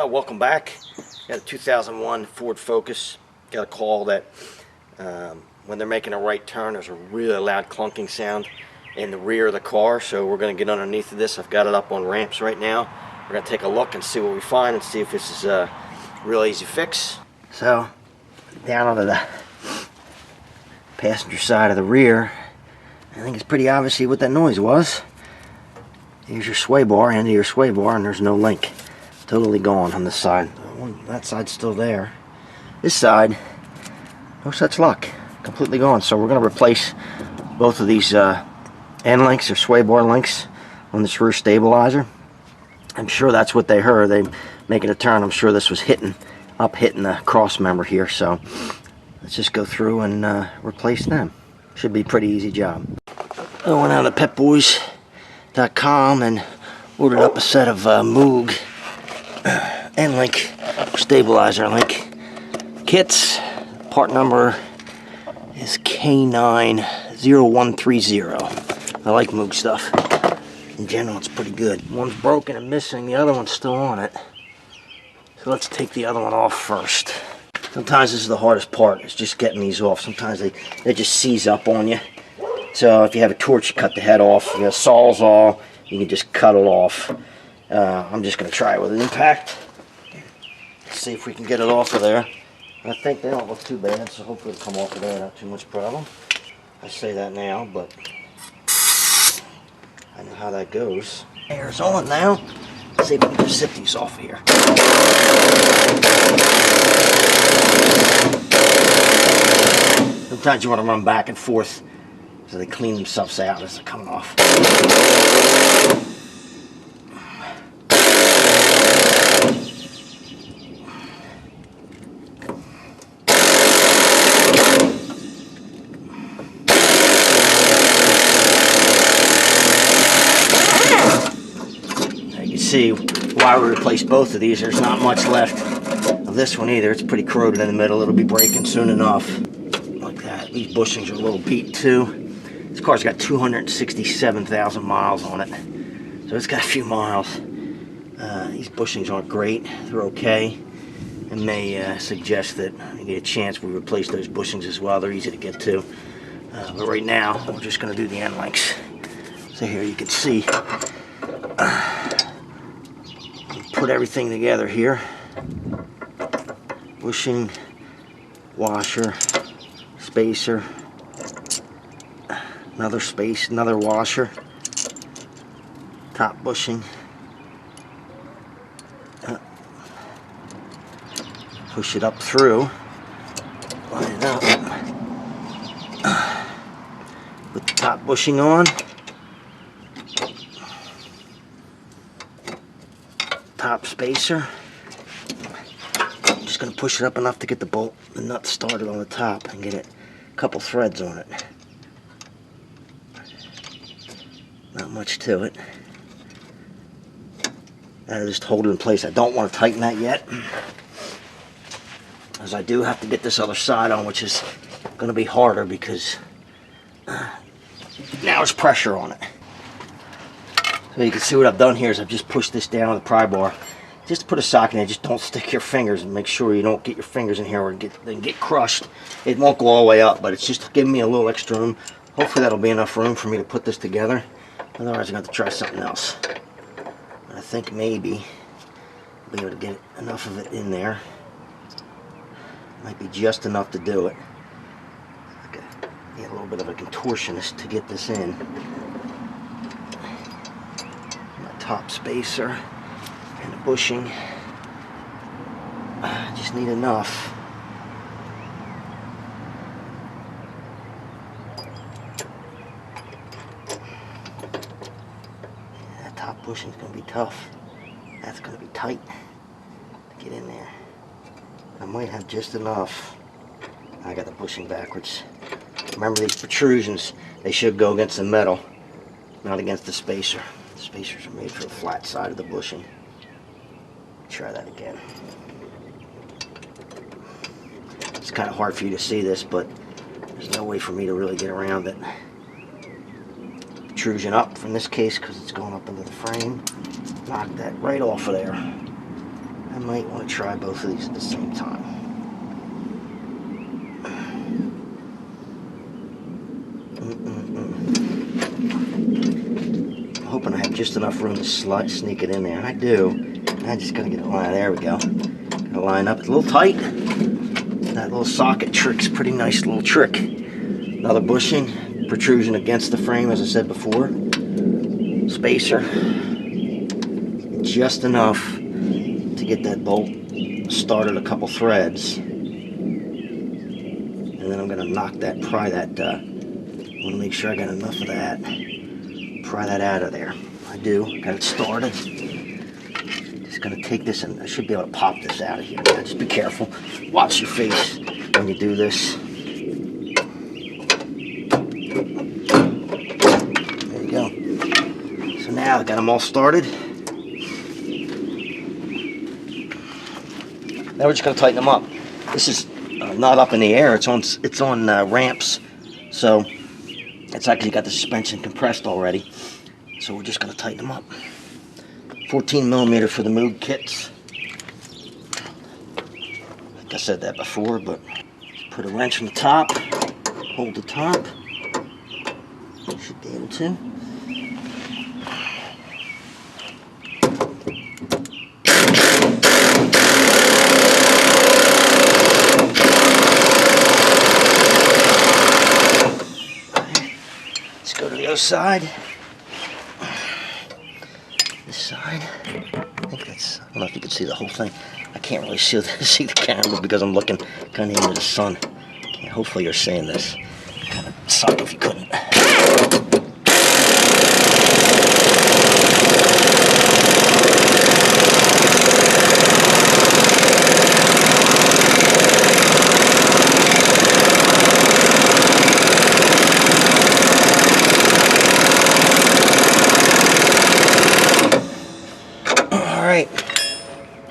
Welcome back. Got a 2001 Ford Focus. Got a call that when they're making a right turn, there's a really loud clunking sound in the rear of the car. So we're going to get underneath of this. I've got it up on ramps right now. We're going to take a look and see what we find and see if this is a real easy fix. So down onto the passenger side of the rear, I think it's pretty obvious what that noise was. Here's your sway bar, end of your sway bar, and there's no link. Totally gone on this side. That side's still there. This side, no such luck. Completely gone. So we're going to replace both of these end links or sway bar links on this rear stabilizer. I'm sure that's what they heard. They making a turn. I'm sure this was hitting the cross member here. So let's just go through and replace them. Should be a pretty easy job. I went out to petboys.com and ordered up a set of Moog end link stabilizer link kits. Part number is K90130. I like Moog stuff. In general, it's pretty good. One's broken and missing, the other one's still on it. So let's take the other one off first. Sometimes this is the hardest part, is just getting these off. Sometimes they just seize up on you. So if you have a torch, you cut the head off. If you have a Sawzall, you can just cut it off. I'm just going to try it with an impact. See if we can get it off of there. I think they don't look too bad, so hopefully it'll come off of there, not too much problem. I say that now, but I know how that goes. Air's on now. Let's see if we can just zip these off of here. Sometimes you want to run back and forth so they clean themselves out as they're coming off. See why we replaced both of these. There's not much left of this one either. It's pretty corroded in the middle. It'll be breaking soon enough. Like that. These bushings are a little beat too. This car's got 267,000 miles on it, so it's got a few miles. These bushings aren't great. They're okay, and may suggest that you get a chance we replace those bushings as well. They're easy to get to, but right now we're just going to do the end links. So here you can see. Put everything together here. Bushing, washer, spacer, another washer, top bushing, push it up through, line it up, put the top bushing on, top spacer. I'm just going to push it up enough to get the nut started on the top and get a couple threads on it. Not much to it. That'll just hold it in place. I don't want to tighten that yet, as I do have to get this other side on, which is going to be harder because now there's pressure on it. So you can see what I've done here is I've just pushed this down with a pry bar. Just to put a socket in it, just don't stick your fingers and make sure you don't get your fingers in here or get crushed. It won't go all the way up, but it's just giving me a little extra room. Hopefully that'll be enough room for me to put this together. Otherwise I'm going to have to try something else. But I think maybe I'll be able to get enough of it in there. Might be just enough to do it. Get a little bit of a contortionist to get this in. Top spacer and the bushing. Just need enough. That top bushing is going to be tough. That's going to be tight to get in there. I might have just enough. I got the bushing backwards. Remember, these protrusions, they should go against the metal, not against the spacer. The spacers are made for the flat side of the bushing. Try that again. It's kind of hard for you to see this, but there's no way for me to really get around it. Protrusion up from this case because it's going up into the frame. Knock that right off of there. I might want to try both of these at the same time. I'm hoping I have just enough room to sneak it in there. I do. I just gotta get it lined. There we go. Gotta line up. It's a little tight. That little socket trick's pretty nice little trick. Another bushing, protrusion against the frame, as I said before. Spacer. Just enough to get that bolt started a couple threads. And then I'm gonna knock that, pry that, I wanna make sure I got enough of that. Pry that out of there. I do, got it started. Just gonna take this and I should be able to pop this out of here. Now, just be careful. Watch your face when you do this. There you go. So now I got them all started. Now we're just gonna tighten them up. This is not up in the air. It's on ramps, so it's actually got the suspension compressed already. So we're just gonna tighten them up. 14 millimeter for the Moog kits. I think I said that before, but put a wrench on the top, hold the top. Should be able to. Let's go to the other side. This side. I think that's, I don't know if you can see the whole thing. I can't really see the camera because I'm looking kind of into the sun. Okay, hopefully you're seeing this. Kind of suck if you couldn't.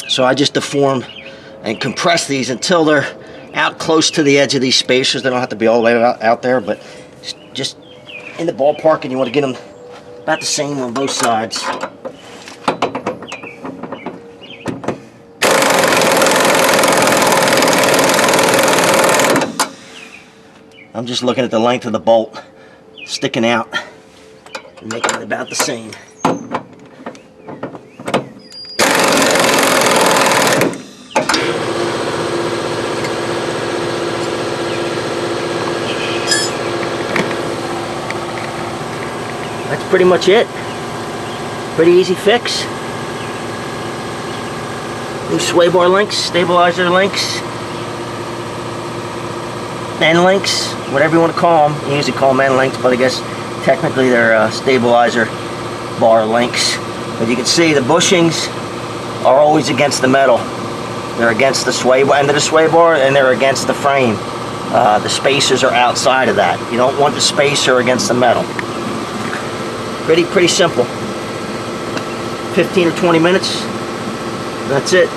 So I just deform and compress these until they're out close to the edge of these spacers. They don't have to be all the way out there, but just in the ballpark, and you want to get them about the same on both sides. I'm just looking at the length of the bolt sticking out and making it about the same. That's pretty much it. Pretty easy fix. New sway bar links, stabilizer links, end links, whatever you want to call them. You usually call them end links, but I guess technically they're stabilizer bar links. But you can see the bushings are always against the metal. They're against the sway bar, end of the sway bar, and they're against the frame. The spacers are outside of that. You don't want the spacer against the metal. Pretty simple. 15 or 20 minutes. That's it.